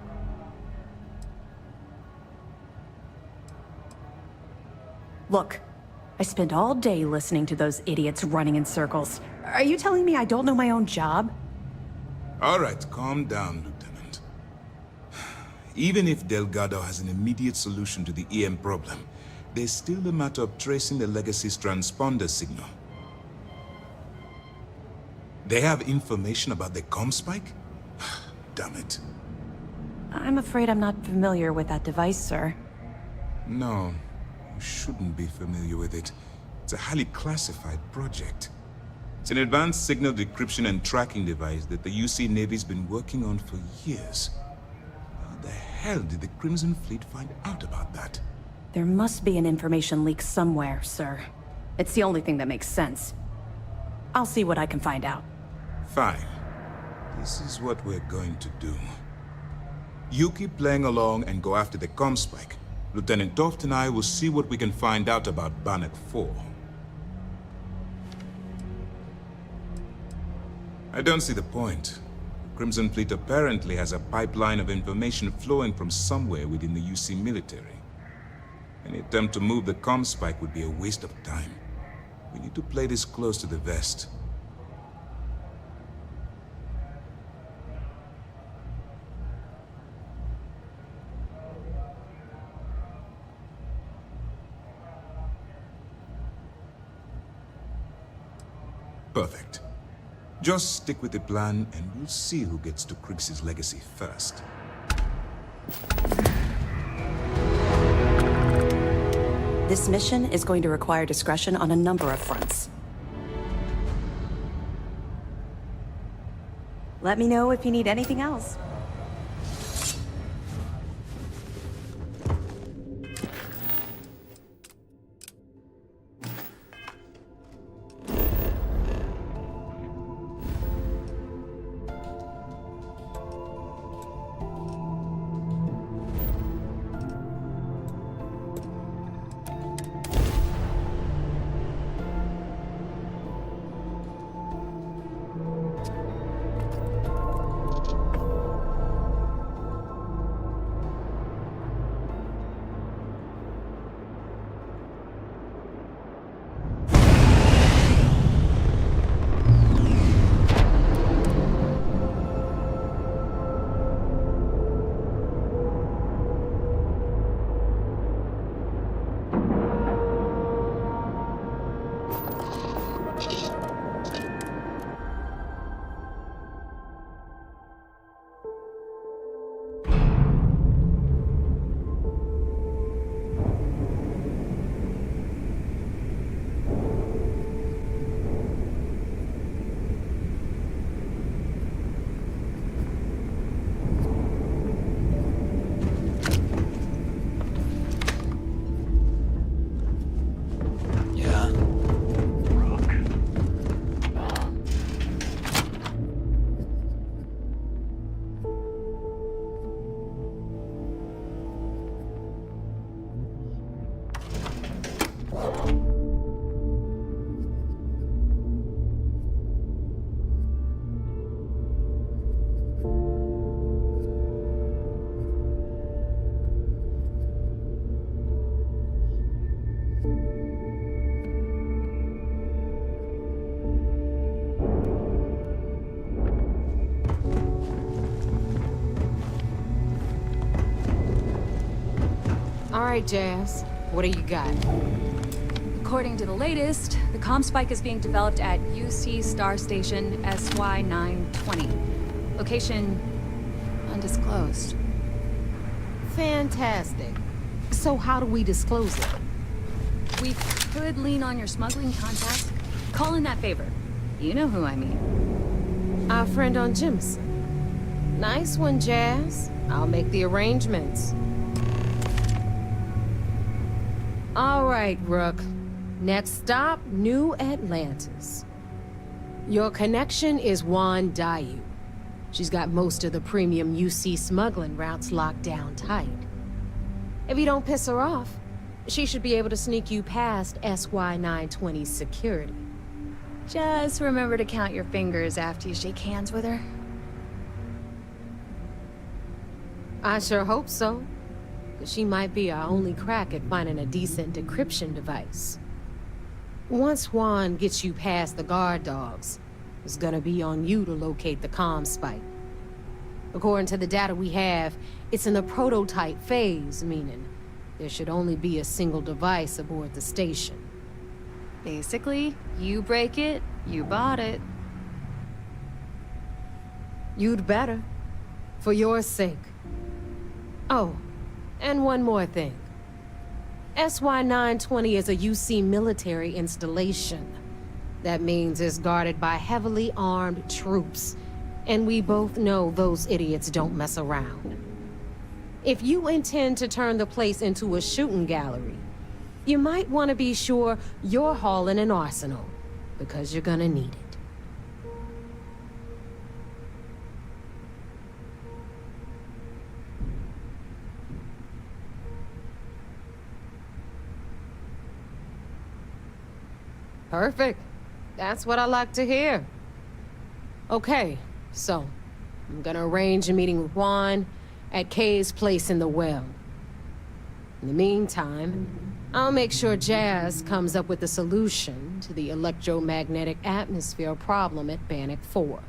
Speaker 20: Look, I spent all day listening to those idiots running in circles. Are you telling me I don't know my own job?
Speaker 3: All right, calm down, Lieutenant. Even if Delgado has an immediate solution to the EM problem, there's still a matter of tracing the Legacy's transponder signal. They have information about the comm spike? Damn it.
Speaker 20: I'm afraid I'm not familiar with that device, sir.
Speaker 3: No, you shouldn't be familiar with it. It's a highly classified project. It's an advanced signal decryption and tracking device that the UC Navy's been working on for years. How the hell did the Crimson Fleet find out about that?
Speaker 20: There must be an information leak somewhere, sir. It's the only thing that makes sense. I'll see what I can find out.
Speaker 3: Fine. This is what we're going to do. You keep playing along and go after the comm spike. Lieutenant Toft and I will see what we can find out about Bannock 4. I don't see the point. The Crimson Fleet apparently has a pipeline of information flowing from somewhere within the UC military. Any attempt to move the comm spike would be a waste of time. We need to play this close to the vest. Perfect. Just stick with the plan, and we'll see who gets to Krix's legacy first.
Speaker 20: This mission is going to require discretion on a number of fronts. Let me know if you need anything else.
Speaker 23: All right, Jazz. What do you got?
Speaker 1: According to the latest, the comm spike is being developed at UC Star Station SY-920. Location undisclosed.
Speaker 23: Fantastic. So how do we disclose it?
Speaker 1: We could lean on your smuggling contacts. Call in that favor. You know who I mean.
Speaker 23: Our friend on Jimson. Nice one, Jazz. I'll make the arrangements. All right, Rook. Next stop, New Atlantis. Your connection is Juan Dayu. She's got most of the premium UC smuggling routes locked down tight. If you don't piss her off, she should be able to sneak you past SY-920's security.
Speaker 1: Just remember to count your fingers after you shake hands with her.
Speaker 23: I sure hope so. 'Cause she might be our only crack at finding a decent decryption device. Once Juan gets you past the guard dogs, it's gonna be on you to locate the comm spike. According to the data we have, it's in the prototype phase, meaning there should only be a single device aboard the station.
Speaker 1: Basically, you break it, you bought it.
Speaker 23: You'd better. For your sake. Oh, and one more thing. SY-920 is a UC military installation. That means it's guarded by heavily armed troops. And we both know those idiots don't mess around. If you intend to turn the place into a shooting gallery, you might want to be sure you're hauling an arsenal, because you're gonna need it. Perfect. That's what I like to hear. Okay, so I'm gonna arrange a meeting with Juan at Kay's place in the well. In the meantime, I'll make sure Jazz comes up with a solution to the electromagnetic atmosphere problem at Bannock 4.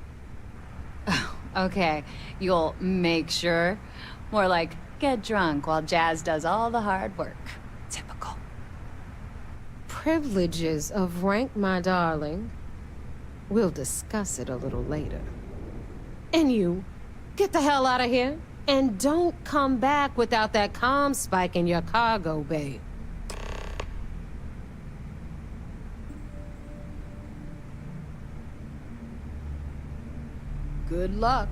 Speaker 1: Okay, you'll make sure. More like, get drunk while Jazz does all the hard work. Typical.
Speaker 23: Privileges of rank, my darling. We'll discuss it a little later. And you, get the hell out of here. And don't come back without that comm spike in your cargo bay. Good luck.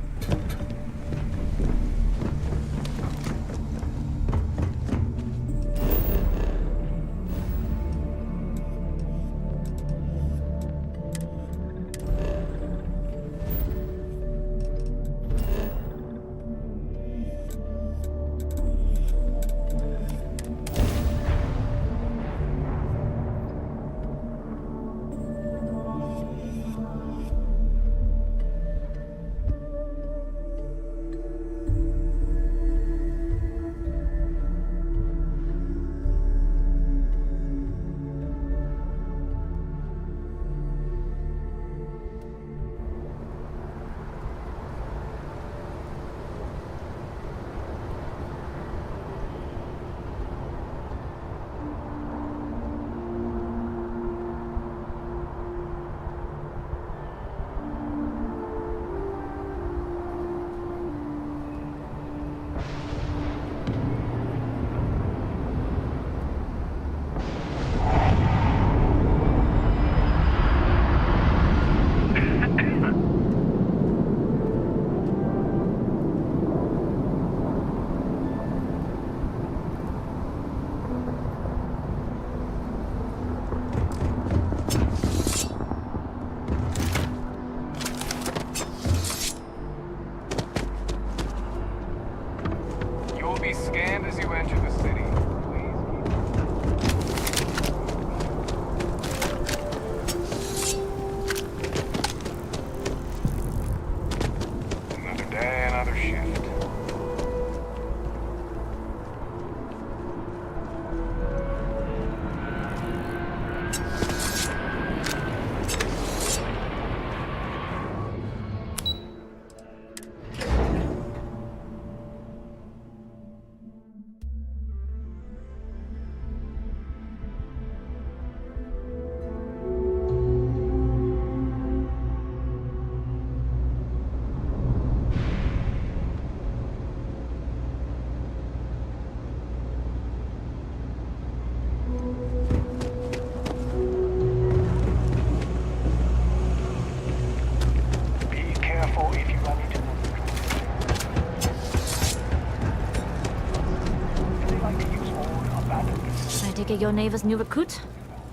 Speaker 4: your neighbor's new recruit?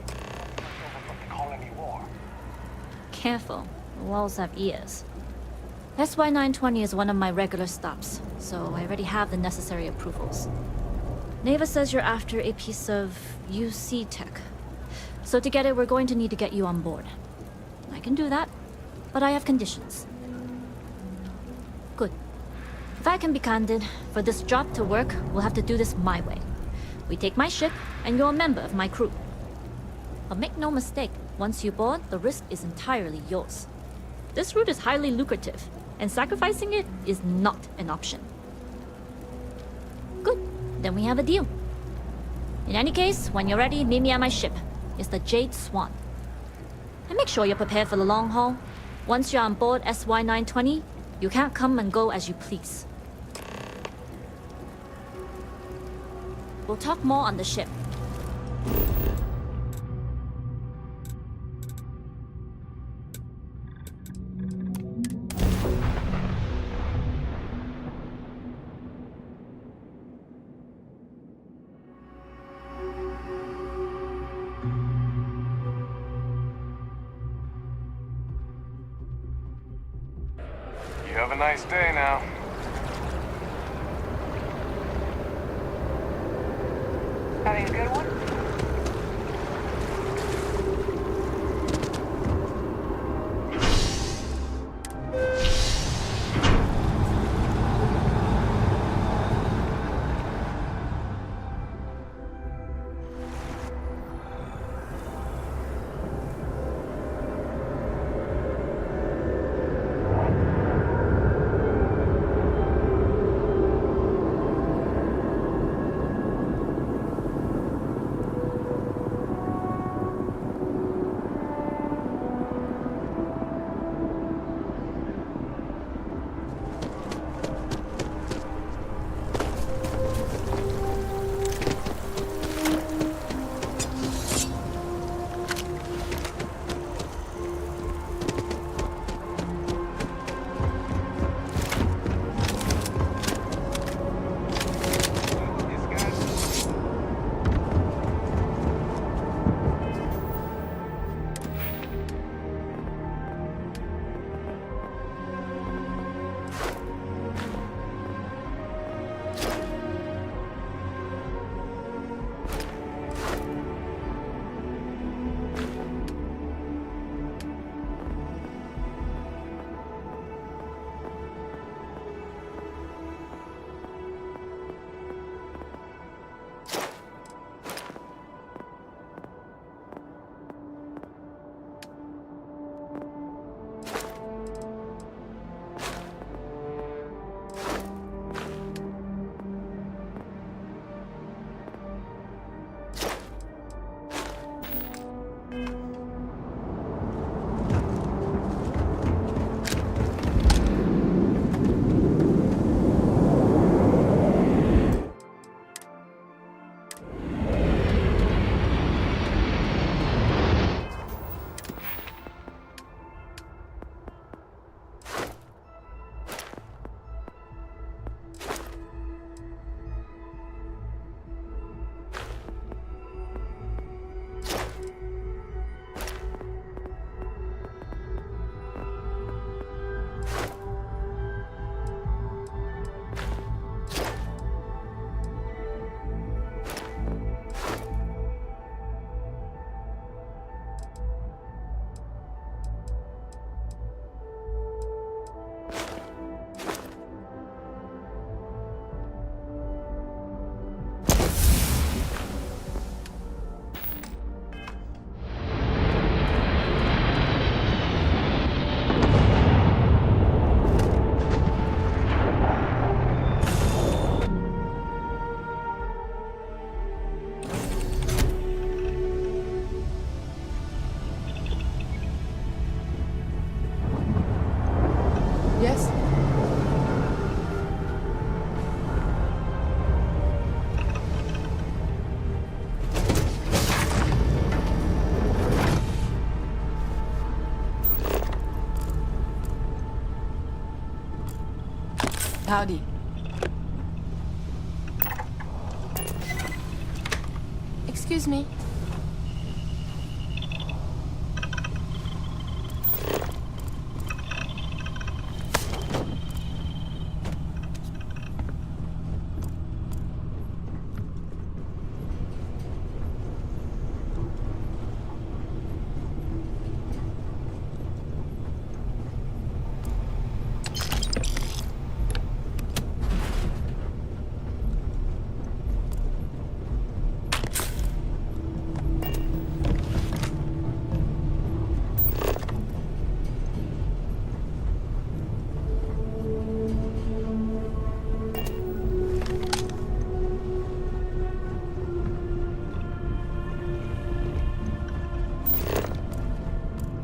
Speaker 15: The colony war.
Speaker 4: Careful, the walls have ears. SY-920 is one of my regular stops, so I already have the necessary approvals. Neva says you're after a piece of UC tech. So to get it, we're going to need to get you on board. I can do that, but I have conditions. Good. If I can be candid, for this job to work, we'll have to do this my way. We take my ship, and you're a member of my crew. But make no mistake, once you board, the risk is entirely yours. This route is highly lucrative, and sacrificing it is not an option. Good. Then we have a deal. In any case, when you're ready, meet me at my ship. It's the Jade Swan. And make sure you're prepared for the long haul. Once you're on board SY-920, you can't come and go as you please. We'll talk more on the ship.
Speaker 15: You have a nice day now.
Speaker 11: Having a good one?
Speaker 5: Yes? Howdy. Excuse Excuse me.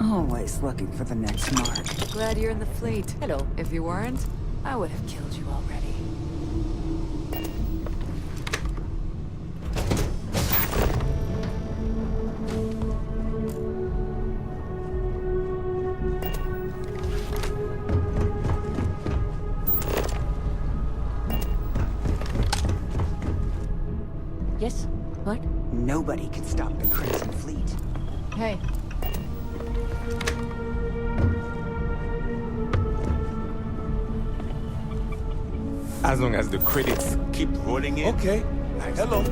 Speaker 6: Always looking for the next mark.
Speaker 9: Glad you're in the fleet. Hello. If you weren't, I would have killed you already.
Speaker 6: Yes? What? Nobody can stop the Crimson Fleet.
Speaker 5: Hey.
Speaker 12: As long as the credits keep rolling in.
Speaker 22: Okay. Hello.